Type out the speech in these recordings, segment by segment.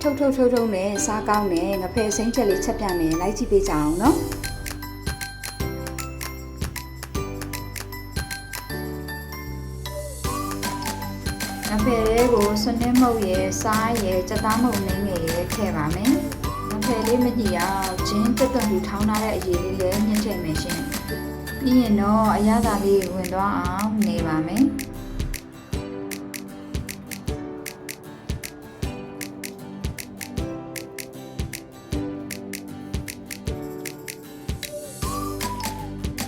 ထုတ်နဲ့စားကောင်းနဲ့ငဖယ်စိမ့်ချက်လေးချက်ပြမယ်လိုက်ကြည့်ပေးကြအောင်နော်ငဖယ်လေးကိုဆွနှင်းမုတ်ရဲ့စားရဲ့ကြက်သားမုတ်နှင်းငယ်ရဲ့ထည့်ပါမယ်ငဖယ်လေးမညှိအောင်ဂျင်းတက်သွန်လူထောင်းထားတဲ့အရည်လေးလည်းညှစ်ထည့်မယ်ရှင်ပြီးရင်တော့အရသာလေးဝင်သွားအောင်နေပါမယ်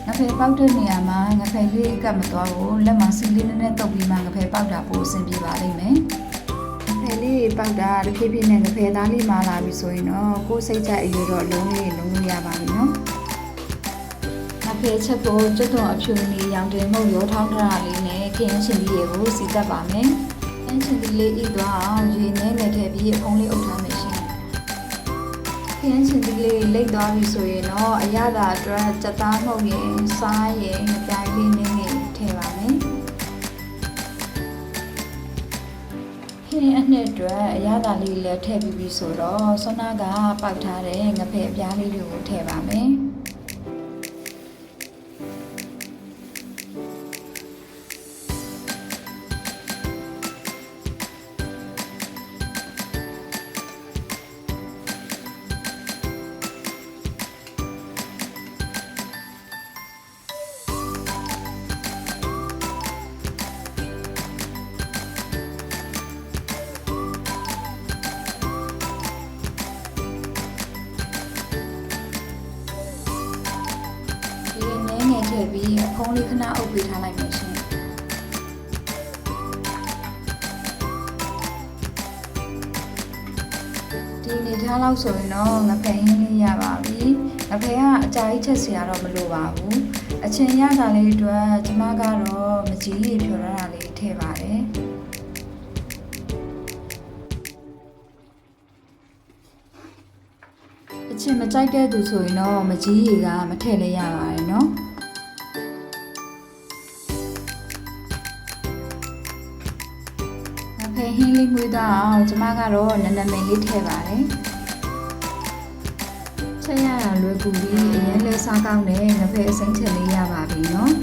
ငဖယ်ပေါက်တဲ့နေရာမှာငဖယ်လေးကပ်မသွားဘူးလက်မှာစီလေးနဲ့တုပ်ပြီးမှငဖယ်ပေါက်တာပိုအဆင်ပြေပါလိမ့်မယ်ငဖယ်လေးပေါက်တာတစ်ဖြည်းဖြည်းနဲ့ငဖယ်သားလေးမာလာပြီဆိုရင်တော့ကိုယ်စိတ်ချအရွယ်တော့လုံးလေးလုံးလို့ရပါပြီနော်ငဖယ်ချက်ကိုကျွတ်တော်အဖြူနေရောင်တင်မှုရောထောင်းထားတာလေးနဲ့ခင်းချင်းပြီးရေကိုစီတက်ပါမယ်ခင်းချင်းလေးဤသွားအောင်ရေနဲ့နဲ့ထည့်ပြီးအဖုံးလေးအုပ်ထားမယ်ရှင်ခင်းချင်းလေးလိမ့်သွားပြီဆိုရင်တော့အရသာအတွက်ကြက်သားမှုတ်ရင်စားရင်ငပြိုင်လေးနဲ့ထည့်ပါမယ်ခင်းအနှစ်အတွက်အရသာလေးလည်းထည့်ပြီးပြီဆိုတော့ဆွမ်းနာကပေါက်ထားတဲ့ငဖယ်အပြားလေးတွေကိုထည့်ပါမယ်ငယ်ထည့်ပြီးအဖုံးလေးခဏအုပ်ပေးထားလိုက်မယ်ရှင်ဒီနေထားလောက်ဆိုရင်တော့ငဖယ်ဟင်းလေးရပါပြီငဖယ်ကအကြာကြီးချက်စရာတော့မလိုပါဘူးအချင်းရတာလေးအတွက်ကျမကတော့မကြီးရေဖြော်ရတာလေးထည့်ပါတယ်အချင်းမကြိုက်တဲ့သူဆိုရင်တော့မကြီးရေကမထည့်လဲရပါတယ်နော်ငဖယ်ဟင်းလေးမွေးသွားအောင်ကျမကတော့နနမိန်လေးထည့်ပါတယ်ချက်ရတာလွယ်ကူပြီးအရင်လေးစားကောင်းတဲ့ငဖယ်အစိမ်းချက်လေးရပါပြီနော်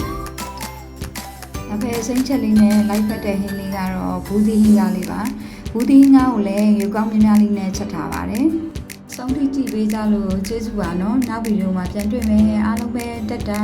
ငဖယ်အစိမ်းချက်လေးနဲ့လိုက်ဖက်တဲ့ဟင်းလေးကတော့ဘူးသီးဟင်းကားလေးပါဘူးသီးဟင်းကားကိုလည်းရုပ်ကောင်းများများလေးနဲ့ချက်ထားပါတယ်ဆုံးထိကြည့်ပေးကြလို့ကျေးဇူးပါနော်နောက်ဗီဒီယိုမှာပြန်တွေ့မယ်အားလုံးပဲတက်တာ